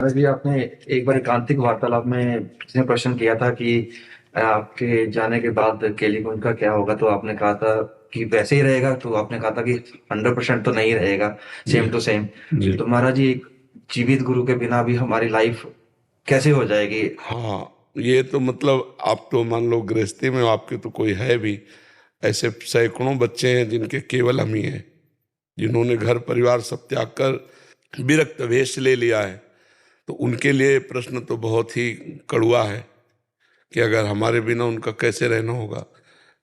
अभी आपने एक बार एकांतिक वार्तालाप में किसी ने प्रश्न किया था कि आपके जाने के बाद केली कुंज का क्या होगा, तो आपने कहा था कि वैसे ही रहेगा। तो आपने कहा था कि 100% तो नहीं रहेगा, जी। Same to same. जी। तो महाराज जी, एक जीवित गुरु के बिना भी हमारी लाइफ कैसे हो जाएगी? हाँ, ये तो मतलब आप तो मान लो गृहस्थी में हो, आपके तो कोई है भी। ऐसे सैकड़ों बच्चे हैं जिनके केवल हम ही हैं, जिन्होंने घर परिवार सब त्याग कर विरक्त वेश ले लिया है। तो उनके लिए प्रश्न तो बहुत ही कड़वा है कि अगर हमारे बिना उनका कैसे रहना होगा।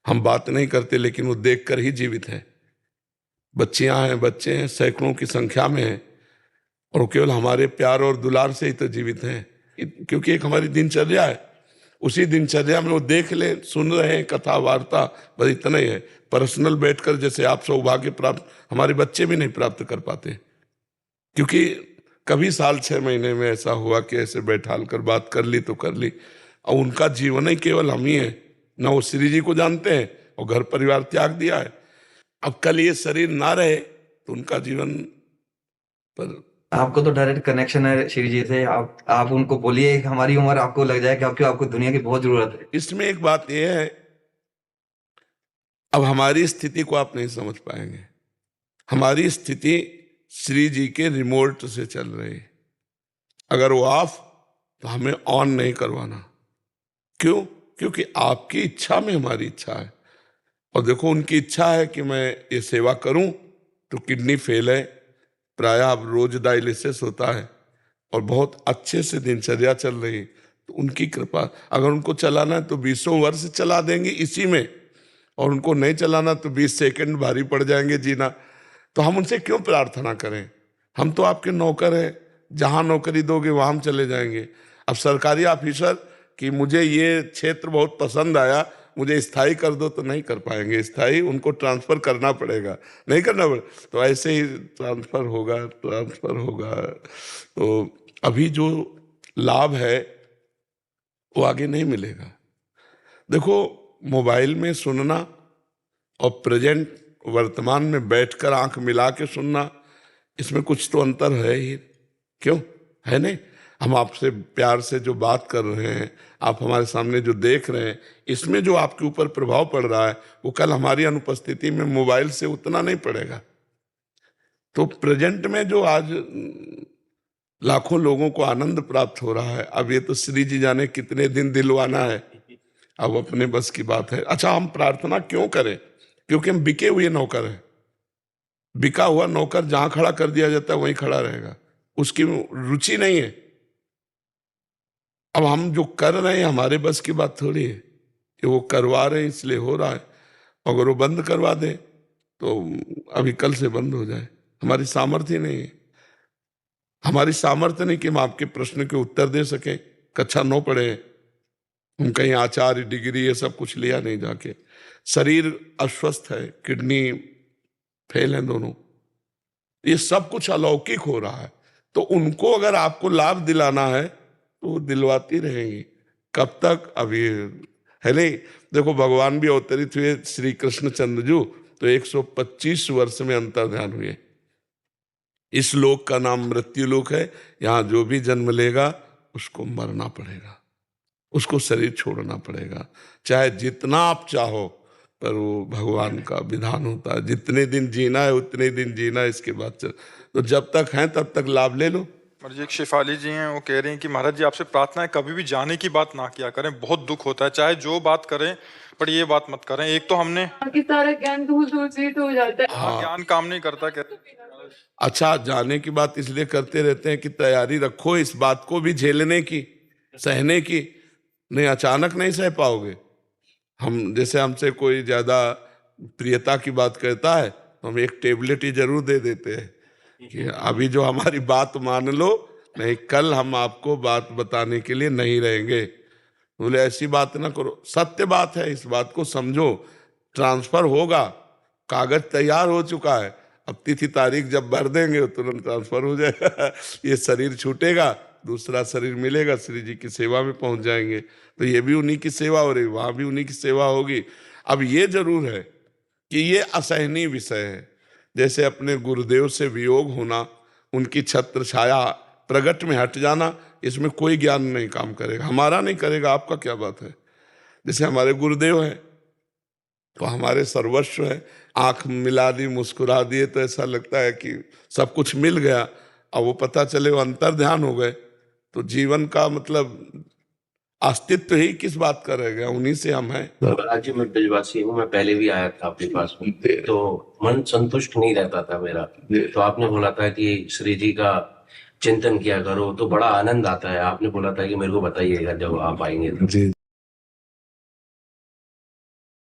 हम बात नहीं करते लेकिन वो देख कर ही जीवित है। बच्चियां हैं, बच्चे हैं, सैकड़ों की संख्या में हैं, और वो केवल हमारे प्यार और दुलार से ही तो जीवित हैं। क्योंकि एक हमारी दिनचर्या है, उसी दिनचर्या में वो देख ले, सुन रहे हैं कथा वार्ता, बस इतना ही है। पर्सनल बैठकर जैसे आप सौभाग्य प्राप्त हमारे बच्चे भी नहीं प्राप्त कर पाते, क्योंकि कभी साल 6 महीने में ऐसा हुआ कि ऐसे बैठाल कर बात कर ली तो कर ली। और उनका जीवन ही केवल हम ही है, ना वो श्री जी को जानते हैं और घर परिवार त्याग दिया है। अब कल ये शरीर ना रहे तो उनका जीवन पर। आपको तो डायरेक्ट कनेक्शन है श्री जी से। आप उनको बोलिए, हमारी उम्र आपको लग जाए कि आपको आपको दुनिया की बहुत जरूरत है। इसमें एक बात यह है, अब हमारी स्थिति को आप नहीं समझ पाएंगे। हमारी स्थिति श्री जी के रिमोट से चल रही है। अगर वो ऑफ तो हमें ऑन नहीं करवाना। क्यों? क्योंकि आपकी इच्छा में हमारी इच्छा है। और देखो, उनकी इच्छा है कि मैं ये सेवा करूं, तो किडनी फेल है, प्राय अब रोज डायलिसिस होता है, और बहुत अच्छे से दिनचर्या चल रही है। तो उनकी कृपा, अगर उनको चलाना है तो 20 वर्ष चला देंगे इसी में, और उनको नहीं चलाना तो 20 सेकंड भारी पड़ जाएंगे जीना। तो हम उनसे क्यों प्रार्थना करें? हम तो आपके नौकर हैं, जहां नौकरी दोगे वहां हम चले जाएंगे। अब सरकारी ऑफिसर कि मुझे ये क्षेत्र बहुत पसंद आया, मुझे स्थायी कर दो, तो नहीं कर पाएंगे स्थायी, उनको ट्रांसफर करना पड़ेगा। नहीं करना पड़ेगा तो ऐसे ही ट्रांसफर होगा, ट्रांसफर होगा। तो अभी जो लाभ है वो आगे नहीं मिलेगा। देखो, मोबाइल में सुनना और प्रेजेंट वर्तमान में बैठकर आंख मिला के सुनना, इसमें कुछ तो अंतर है ही। क्यों? है नहीं? हम आपसे प्यार से जो बात कर रहे हैं, आप हमारे सामने जो देख रहे हैं, इसमें जो आपके ऊपर प्रभाव पड़ रहा है वो कल हमारी अनुपस्थिति में मोबाइल से उतना नहीं पड़ेगा। तो प्रेजेंट में जो आज लाखों लोगों को आनंद प्राप्त हो रहा है, अब ये तो श्री जी जाने कितने दिन दिलवाना है। अब अपने बस की बात है। अच्छा, हम प्रार्थना क्यों करें? क्योंकि हम बिके हुए नौकर हैं। बिका हुआ नौकर जहां खड़ा कर दिया जाता है वहीं खड़ा रहेगा, उसकी रुचि नहीं है। अब हम जो कर रहे हैं हमारे बस की बात थोड़ी है कि वो करवा रहे हैं इसलिए हो रहा है। अगर वो बंद करवा दे तो अभी कल से बंद हो जाए, हमारी सामर्थ्य नहीं है। हमारी सामर्थ्य नहीं कि हम आपके प्रश्न के उत्तर दे सकें। कक्षा 9 पढ़े, हम कहीं आचार्य डिग्री ये सब कुछ लिया नहीं जाके। शरीर अस्वस्थ है, किडनी फेल है दोनों, ये सब कुछ अलौकिक हो रहा है। तो उनको अगर आपको लाभ दिलाना है तो वो दिलवाती रहेंगी। कब तक? अभी है नहीं। देखो, भगवान भी अवतरित हुए श्री कृष्ण चंद्रजू, तो 125 वर्ष में अंतर ध्यान हुए। इस लोक का नाम मृत्यु लोक है। यहाँ जो भी जन्म लेगा उसको मरना पड़ेगा, उसको शरीर छोड़ना पड़ेगा, चाहे जितना आप चाहो। पर वो भगवान का विधान होता है, जितने दिन जीना है उतने दिन जीना है, इसके बाद चल। तो जब तक हैं तब तक लाभ ले लो। और जी एक शेफाली जी हैं, वो कह रही हैं कि महाराज जी आपसे प्रार्थना है कभी भी जाने की बात ना किया करें, बहुत दुख होता है, चाहे जो बात करें पर ये बात मत करें। एक तो हमने बाकी सारा ज्ञान दूर दूर से ही तो हो जाता है। हाँ। ज्ञान काम नहीं करता कहते। अच्छा, जाने की बात इसलिए करते रहते हैं कि तैयारी रखो इस बात को भी झेलने की, सहने की। नहीं, अचानक नहीं सह पाओगे। हम जैसे हमसे कोई ज्यादा प्रियता की बात कहता है तो हम एक टेबलेट ही जरूर दे देते हैं कि अभी जो हमारी बात मान लो, नहीं कल हम आपको बात बताने के लिए नहीं रहेंगे। बोले ऐसी बात ना करो, सत्य बात है, इस बात को समझो। ट्रांसफर होगा, कागज तैयार हो चुका है, अब तिथि तारीख जब भर देंगे तो तुरंत ट्रांसफर हो जाएगा। ये शरीर छूटेगा, दूसरा शरीर मिलेगा, श्री जी की सेवा में पहुंच जाएंगे। तो ये भी उन्हीं की सेवा हो रही, वहां भी उन्हीं की सेवा होगी। अब ये जरूर है कि ये असहनीय विषय है। जैसे अपने गुरुदेव से वियोग होना, उनकी छत्र छाया प्रगट में हट जाना, इसमें कोई ज्ञान नहीं काम करेगा, हमारा नहीं करेगा, आपका क्या बात है। जैसे हमारे गुरुदेव हैं तो हमारे सर्वस्व है, आंख मिला दी, मुस्कुरा दिए तो ऐसा लगता है कि सब कुछ मिल गया। अब वो पता चले वो अंतर ध्यान हो गए तो जीवन का मतलब अस्तित्व ही किस बात का रह गया, उन्हीं से हम हैं। महाराज जी, मैं ब्रजवासी हूँ, मैं पहले भी आया था आपके पास में, तो मन संतुष्ट नहीं रहता था मेरा। तो आपने बोला था कि श्री जी का चिंतन किया करो तो बड़ा आनंद आता है। आपने बोला था कि मेरे को बताइएगा जब आप आएंगे तो। जी।